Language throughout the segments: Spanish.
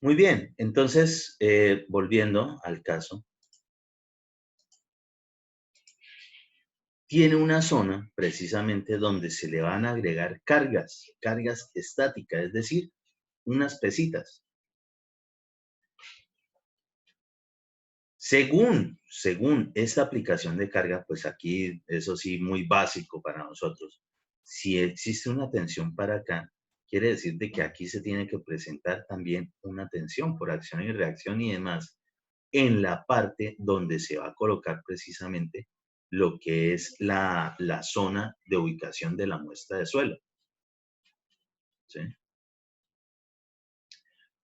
Muy bien, entonces, volviendo al caso, tiene una zona precisamente donde se le van a agregar cargas estáticas, es decir, unas pesitas. Según esta aplicación de carga, pues aquí, eso sí, muy básico para nosotros. Si existe una tensión para acá, quiere decir de que aquí se tiene que presentar también una tensión por acción y reacción y demás en la parte donde se va a colocar precisamente lo que es la zona de ubicación de la muestra de suelo, ¿sí?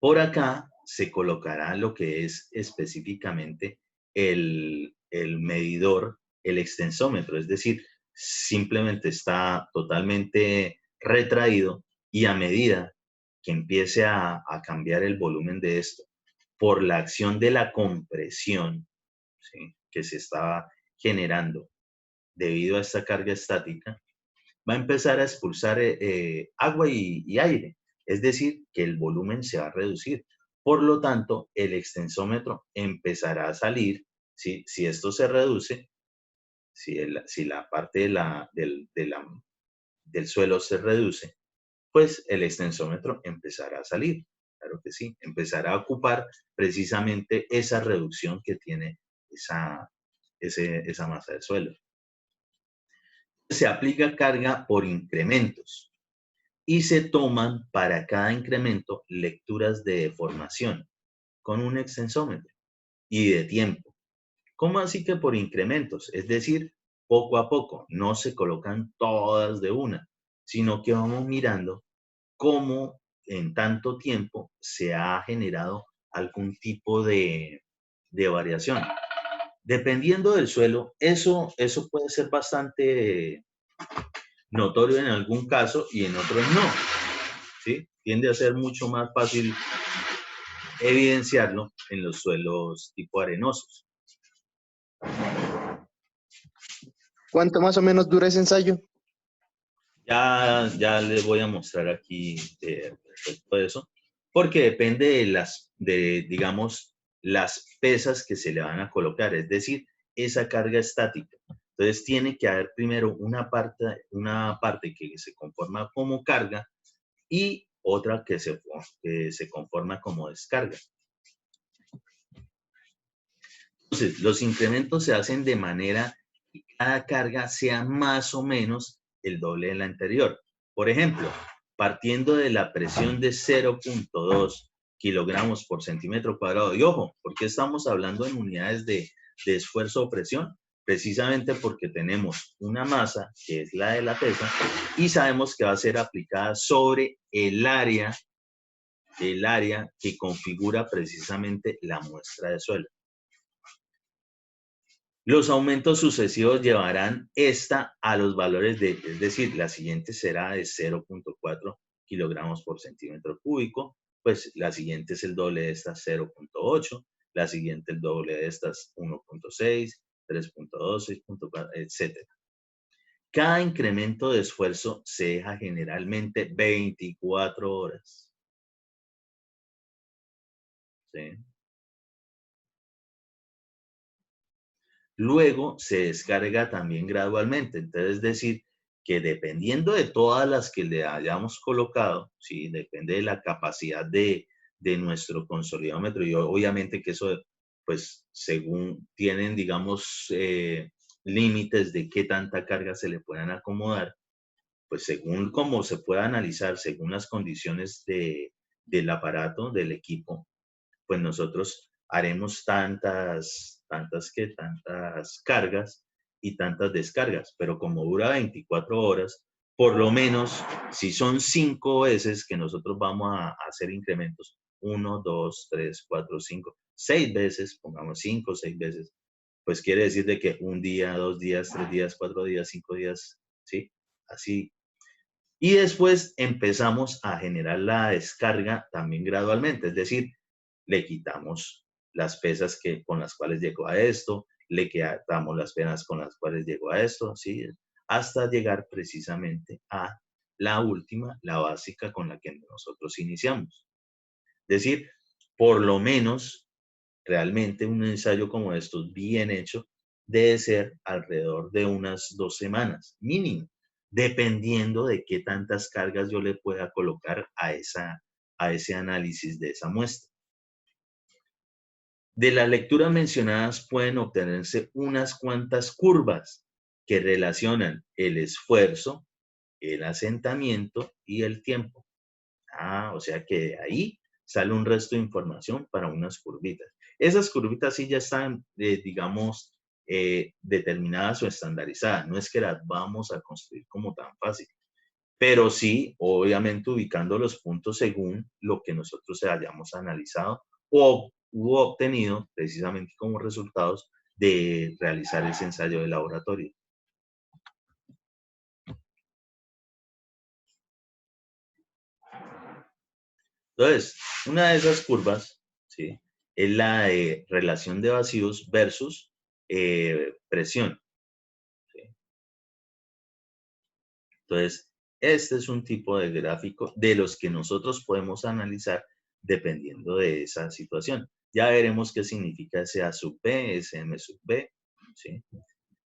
Por acá se colocará lo que es específicamente el medidor, el extensómetro, es decir, simplemente está totalmente retraído y a medida que empiece a cambiar el volumen de esto por la acción de la compresión, ¿sí?, que se estaba generando debido a esta carga estática, va a empezar a expulsar agua y aire, es decir, que el volumen se va a reducir. Por lo tanto, el extensómetro empezará a salir, ¿sí? Si esto se reduce, si la parte del suelo se reduce, pues el extensómetro empezará a salir. Claro que sí, empezará a ocupar precisamente esa reducción que tiene esa masa de suelo. Se aplica carga por incrementos y se toman para cada incremento lecturas de deformación con un extensómetro y de tiempo. ¿Cómo así que por incrementos? Es decir, poco a poco, no se colocan todas de una, sino que vamos mirando cómo en tanto tiempo se ha generado algún tipo de variación. Dependiendo del suelo, eso puede ser bastante notorio en algún caso y en otros no, ¿sí? Tiende a ser mucho más fácil evidenciarlo en los suelos tipo arenosos. ¿Cuánto más o menos dura ese ensayo? Ya les voy a mostrar aquí respecto a eso, porque depende digamos, las pesas que se le van a colocar, es decir, esa carga estática. Entonces tiene que haber primero una parte que se conforma como carga y otra que se conforma como descarga. Entonces, los incrementos se hacen de manera que cada carga sea más o menos el doble de la anterior. Por ejemplo, partiendo de la presión de 0.2 kilogramos por centímetro cuadrado. Y ojo, ¿por qué estamos hablando en unidades de esfuerzo o presión? Precisamente porque tenemos una masa, que es la de la pesa, y sabemos que va a ser aplicada sobre el área que configura precisamente la muestra de suelo. Los aumentos sucesivos llevarán esta a los valores es decir, la siguiente será de 0.4 kilogramos por centímetro cúbico, pues la siguiente es el doble de esta, 0.8, la siguiente el doble de estas, 1.6, 3.2, 6.4, etc. Cada incremento de esfuerzo se deja generalmente 24 horas. ¿Sí? Luego se descarga también gradualmente. Entonces, es decir, que dependiendo de todas las que le hayamos colocado, ¿sí?, depende de la capacidad de nuestro consolidómetro y obviamente que eso, pues, según tienen, digamos, límites de qué tanta carga se le puedan acomodar, pues según cómo se pueda analizar, según las condiciones del aparato, del equipo, pues nosotros haremos tantas cargas y tantas descargas, pero como dura 24 horas, por lo menos si son 5 veces que nosotros vamos a hacer incrementos, 1, 2, 3, 4, 5, 6 veces, pongamos 5 o 6 veces, pues quiere decir de que un día, 2 días, 3 días, 4 días, 5 días, ¿sí? Así. Y después empezamos a generar la descarga también gradualmente, es decir, le quitamos las pesas con las cuales llegó a esto, le quitamos las pesas con las cuales llegó a esto, ¿sí? Hasta llegar precisamente a la última, la básica con la que nosotros iniciamos. Es decir, por lo menos, realmente un ensayo como estos bien hecho debe ser alrededor de unas 2 semanas, mínimo, dependiendo de qué tantas cargas yo le pueda colocar a ese análisis de esa muestra. De las lecturas mencionadas pueden obtenerse unas cuantas curvas que relacionan el esfuerzo, el asentamiento y el tiempo. O sea que de ahí sale un resto de información para unas curvitas. Esas curvitas sí ya están, digamos, determinadas o estandarizadas. No es que las vamos a construir como tan fácil, pero sí, obviamente, ubicando los puntos según lo que nosotros hayamos analizado o obtenido precisamente como resultados de realizar ese ensayo de laboratorio. Entonces, una de esas curvas, ¿sí?, es la de relación de vacíos versus presión, ¿sí? Entonces, este es un tipo de gráfico de los que nosotros podemos analizar dependiendo de esa situación. Ya veremos qué significa ese A sub B, ese M sub B, ¿sí?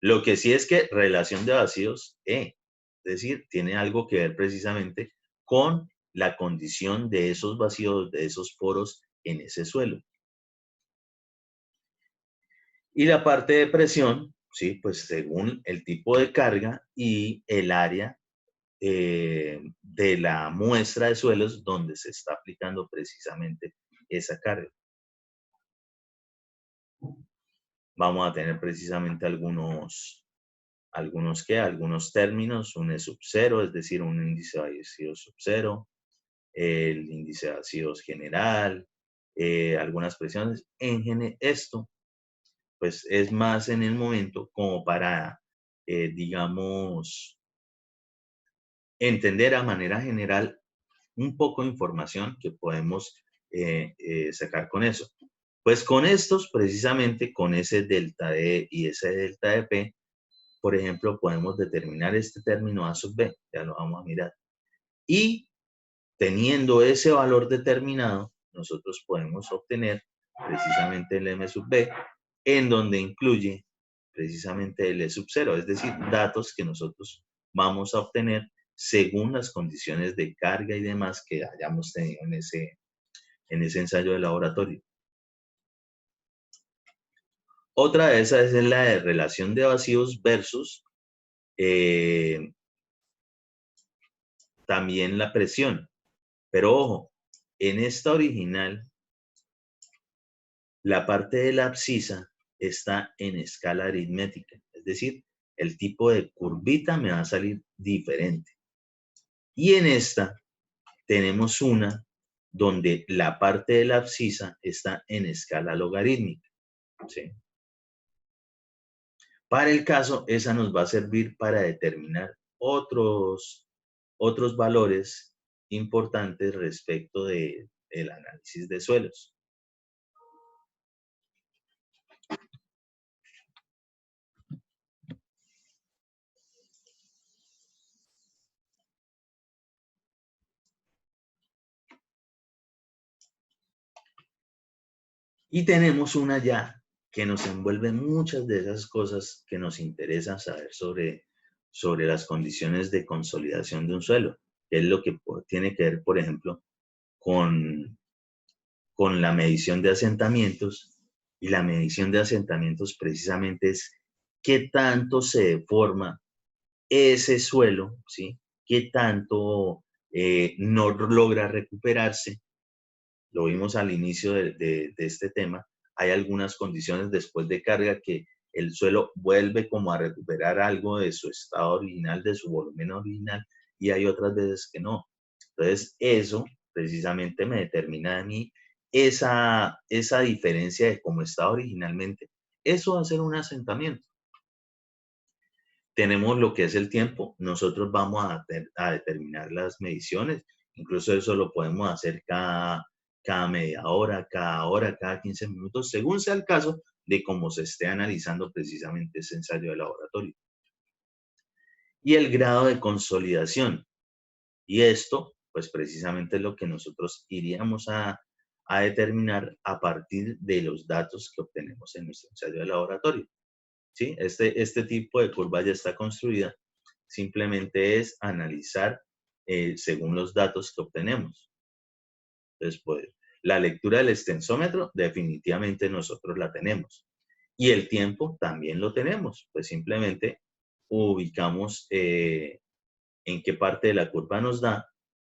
Lo que sí es que relación de vacíos E, es decir, tiene algo que ver precisamente con la condición de esos vacíos, de esos poros en ese suelo. Y la parte de presión, sí, pues según el tipo de carga y el área de la muestra de suelos donde se está aplicando precisamente esa carga. Vamos a tener precisamente algunos términos, un E sub 0, es decir, un índice de vacíos sub 0, el índice de vacíos general, algunas presiones. Esto, pues, es más en el momento como para, digamos, entender a manera general un poco de información que podemos sacar con eso. Pues con estos, precisamente con ese delta D y ese delta de P, por ejemplo, podemos determinar este término A sub B, ya lo vamos a mirar. Y teniendo ese valor determinado, nosotros podemos obtener precisamente el M sub B, en donde incluye precisamente el E sub 0, es decir, datos que nosotros vamos a obtener según las condiciones de carga y demás que hayamos tenido en ese ensayo de laboratorio. Otra de esas es la de relación de vacíos versus también la presión. Pero ojo, en esta original, la parte de la abscisa está en escala aritmética. Es decir, el tipo de curvita me va a salir diferente. Y en esta tenemos una donde la parte de la abscisa está en escala logarítmica, ¿sí? Para el caso, esa nos va a servir para determinar otros valores importantes respecto del análisis de suelos. Y tenemos una ya que nos envuelve muchas de esas cosas que nos interesan saber sobre las condiciones de consolidación de un suelo, que es lo que tiene que ver, por ejemplo, con la medición de asentamientos. Y la medición de asentamientos precisamente es qué tanto se deforma ese suelo, ¿sí? Qué tanto no logra recuperarse. Lo vimos al inicio de este tema. Hay algunas condiciones después de carga que el suelo vuelve como a recuperar algo de su estado original, de su volumen original, y hay otras veces que no. Entonces, eso precisamente me determina a mí esa diferencia de cómo estaba originalmente. Eso va a ser un asentamiento. Tenemos lo que es el tiempo. Nosotros vamos a determinar las mediciones. Incluso eso lo podemos hacer cada media hora, cada 15 minutos, según sea el caso de cómo se esté analizando precisamente ese ensayo de laboratorio. Y el grado de consolidación. Y esto, pues precisamente es lo que nosotros iríamos a a determinar a partir de los datos que obtenemos en nuestro ensayo de laboratorio. ¿Sí? Este tipo de curva ya está construida, simplemente es analizar según los datos que obtenemos. Entonces, pues, la lectura del extensómetro definitivamente nosotros la tenemos. Y el tiempo también lo tenemos, pues simplemente ubicamos en qué parte de la curva nos da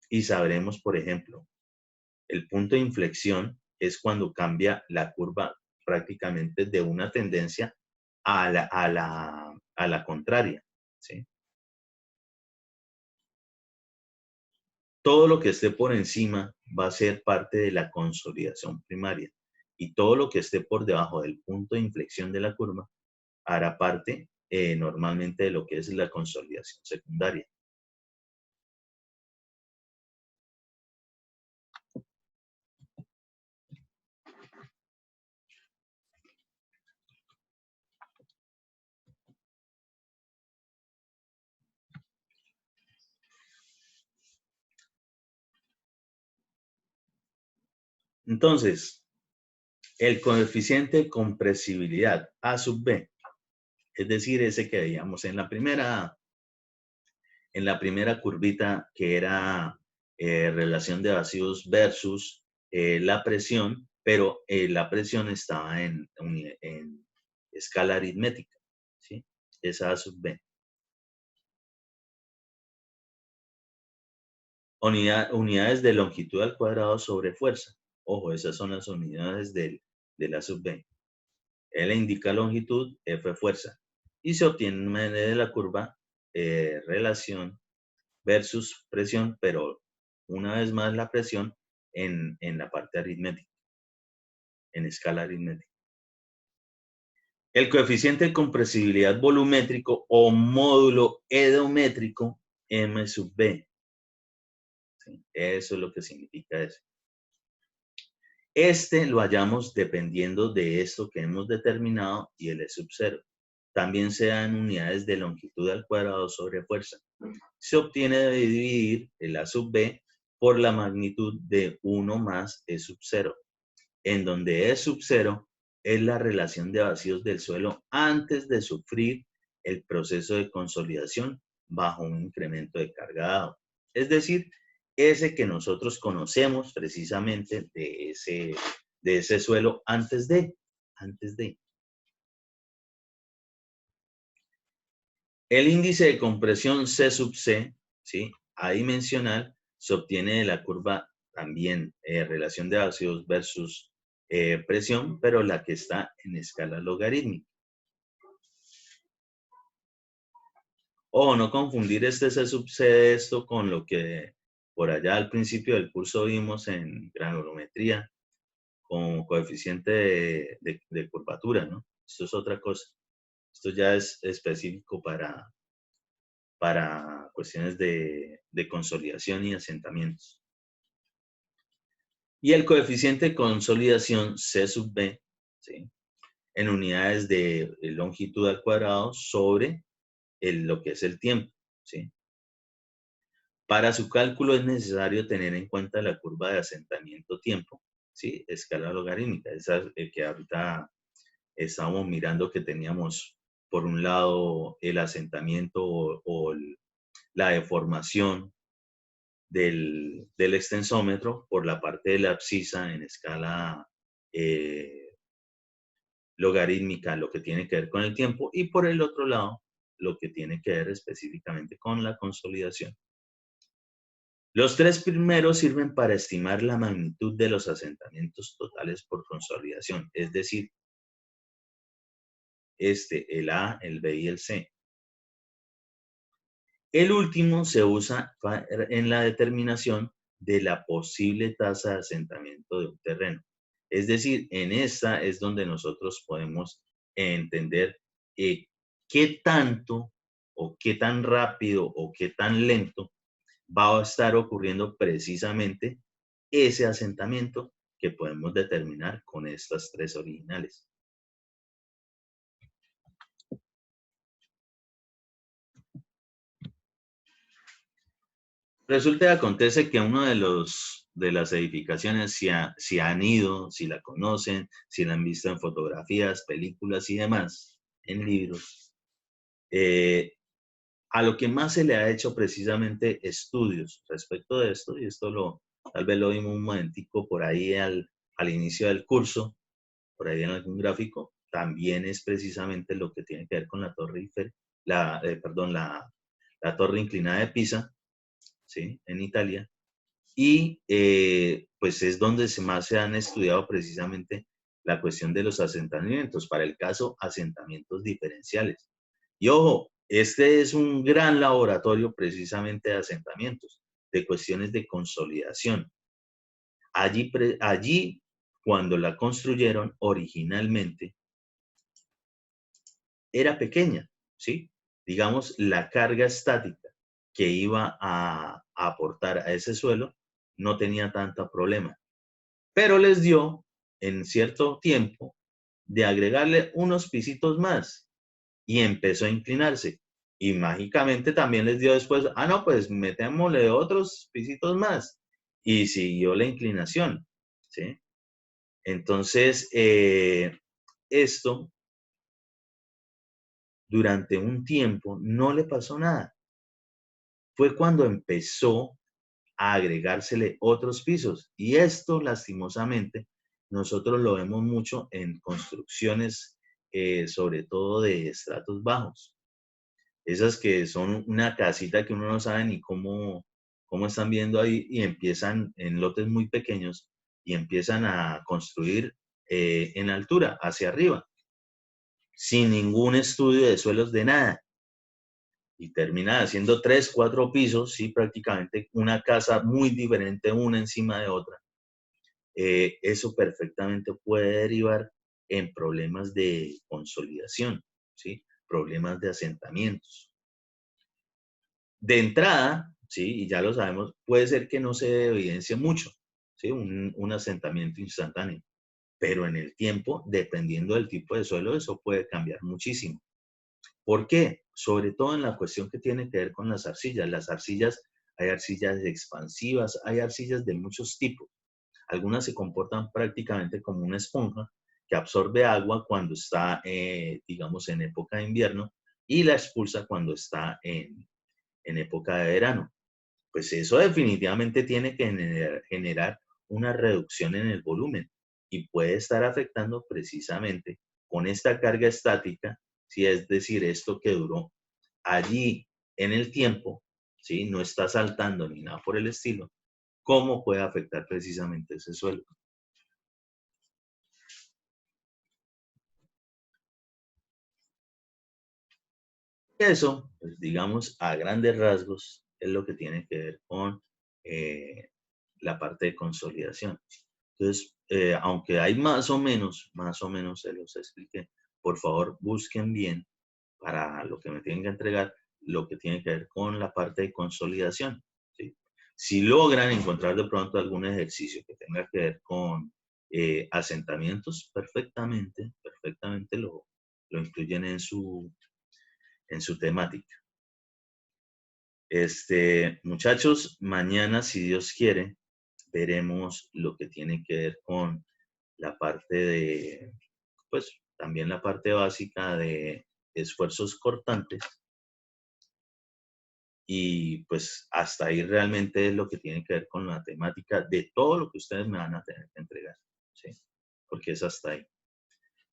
y sabremos, por ejemplo, el punto de inflexión es cuando cambia la curva prácticamente de una tendencia a la contraria, ¿sí? Todo lo que esté por encima va a ser parte de la consolidación primaria y todo lo que esté por debajo del punto de inflexión de la curva hará parte normalmente de lo que es la consolidación secundaria. Entonces, el coeficiente de compresibilidad A sub B, es decir, ese que veíamos en la primera curvita, que era relación de vacíos versus la presión, pero la presión estaba en escala aritmética, ¿sí? Esa A sub B. Unidades de longitud al cuadrado sobre fuerza. Ojo, esas son las unidades de la sub B. L indica longitud, F fuerza. Y se obtiene de la curva relación versus presión, pero una vez más la presión en la parte aritmética, en escala aritmética. El coeficiente de compresibilidad volumétrico o módulo edométrico M sub B. ¿Sí? Eso es lo que significa eso. Lo hallamos dependiendo de esto que hemos determinado y el E sub 0. También se da en unidades de longitud al cuadrado sobre fuerza. Se obtiene de dividir el A sub B por la magnitud de 1 más E sub 0, en donde E sub 0 es la relación de vacíos del suelo antes de sufrir el proceso de consolidación bajo un incremento de carga dado. Es decir, ese que nosotros conocemos precisamente de ese suelo antes de. El índice de compresión C sub C, ¿sí? Adimensional, se obtiene de la curva también relación de vacíos versus presión, pero la que está en escala logarítmica. O no confundir este C sub C de esto con lo que por allá al principio del curso vimos en granulometría, con coeficiente de curvatura, ¿no? Esto es otra cosa. Esto ya es específico para cuestiones de consolidación y asentamientos. Y el coeficiente de consolidación C sub B, ¿sí? En unidades de longitud al cuadrado sobre lo que es el tiempo, ¿sí? Para su cálculo es necesario tener en cuenta la curva de asentamiento tiempo, ¿sí? Escala logarítmica, esa que ahorita estábamos mirando que teníamos por un lado el asentamiento o la deformación del extensómetro por la parte de la abscisa en escala logarítmica, lo que tiene que ver con el tiempo, y por el otro lado, lo que tiene que ver específicamente con la consolidación. Los tres primeros sirven para estimar la magnitud de los asentamientos totales por consolidación, es decir, el A, el B y el C. El último se usa en la determinación de la posible tasa de asentamiento de un terreno. Es decir, en esta es donde nosotros podemos entender qué tanto o qué tan rápido o qué tan lento va a estar ocurriendo precisamente ese asentamiento que podemos determinar con estas tres originales. Resulta y acontece que uno de los de las edificaciones, si han ido, si la conocen, si la han visto en fotografías, películas y demás, en libros, a lo que más se le ha hecho precisamente estudios respecto de esto, y esto tal vez lo vimos un momentico por ahí al inicio del curso, por ahí en algún gráfico, también es precisamente lo que tiene que ver con la torre Eiffel, la torre inclinada de Pisa, ¿sí? En Italia, y pues es donde más se han estudiado precisamente la cuestión de los asentamientos, para el caso asentamientos diferenciales. Y ojo, este es un gran laboratorio precisamente de asentamientos, de cuestiones de consolidación. Allí cuando la construyeron originalmente, era pequeña, ¿sí? Digamos, la carga estática que iba a aportar a ese suelo no tenía tanto problema. Pero les dio, en cierto tiempo, de agregarle unos pisitos más y empezó a inclinarse. Y mágicamente también les dio después, no, pues metémosle otros pisitos más. Y siguió la inclinación, ¿sí? Entonces, esto durante un tiempo no le pasó nada. Fue cuando empezó a agregársele otros pisos. Y esto, lastimosamente, nosotros lo vemos mucho en construcciones, sobre todo de estratos bajos. Esas que son una casita que uno no sabe ni cómo están viendo ahí, y empiezan en lotes muy pequeños y empiezan a construir en altura, hacia arriba, sin ningún estudio de suelos de nada. Y termina haciendo 3, 4 pisos, sí, prácticamente una casa muy diferente una encima de otra. Eso perfectamente puede derivar en problemas de consolidación, ¿sí? Problemas de asentamientos. De entrada, ¿sí? Y ya lo sabemos, puede ser que no se evidencie mucho, ¿sí? Un asentamiento instantáneo. Pero en el tiempo, dependiendo del tipo de suelo, eso puede cambiar muchísimo. ¿Por qué? Sobre todo en la cuestión que tiene que ver con las arcillas. Las arcillas, hay arcillas expansivas, hay arcillas de muchos tipos. Algunas se comportan prácticamente como una esponja que absorbe agua cuando está, digamos, en época de invierno, y la expulsa cuando está en época de verano. Pues eso definitivamente tiene que generar una reducción en el volumen y puede estar afectando precisamente con esta carga estática, si es decir, esto que duró allí en el tiempo, ¿sí? No está saltando ni nada por el estilo, ¿cómo puede afectar precisamente ese suelo? Eso, pues digamos, a grandes rasgos, es lo que tiene que ver con la parte de consolidación. Entonces, aunque hay más o menos se los expliqué, por favor busquen bien para lo que me tienen que entregar, lo que tiene que ver con la parte de consolidación, ¿sí? Si logran encontrar de pronto algún ejercicio que tenga que ver con asentamientos, perfectamente lo incluyen en su temática. Muchachos, mañana, si Dios quiere, veremos lo que tiene que ver con la parte de, pues, también la parte básica de esfuerzos cortantes. Y pues hasta ahí realmente es lo que tiene que ver con la temática de todo lo que ustedes me van a tener que entregar, ¿sí? Porque es hasta ahí.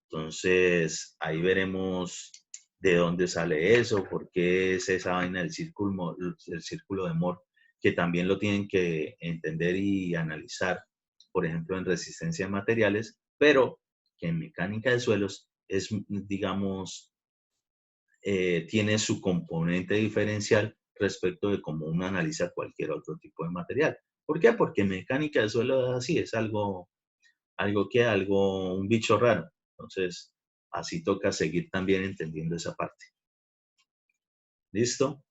Entonces, ahí veremos de dónde sale eso, por qué es esa vaina del círculo de Moore, que también lo tienen que entender y analizar, por ejemplo, en resistencia a materiales, pero que en mecánica de suelos es, digamos, tiene su componente diferencial respecto de cómo uno analiza cualquier otro tipo de material. ¿Por qué? Porque en mecánica de suelo es así, es un bicho raro. Entonces, así toca seguir también entendiendo esa parte. ¿Listo?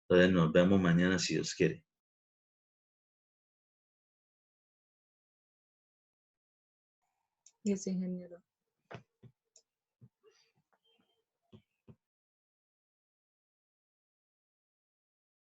Entonces nos vemos mañana si Dios quiere. Yes, ingeniero.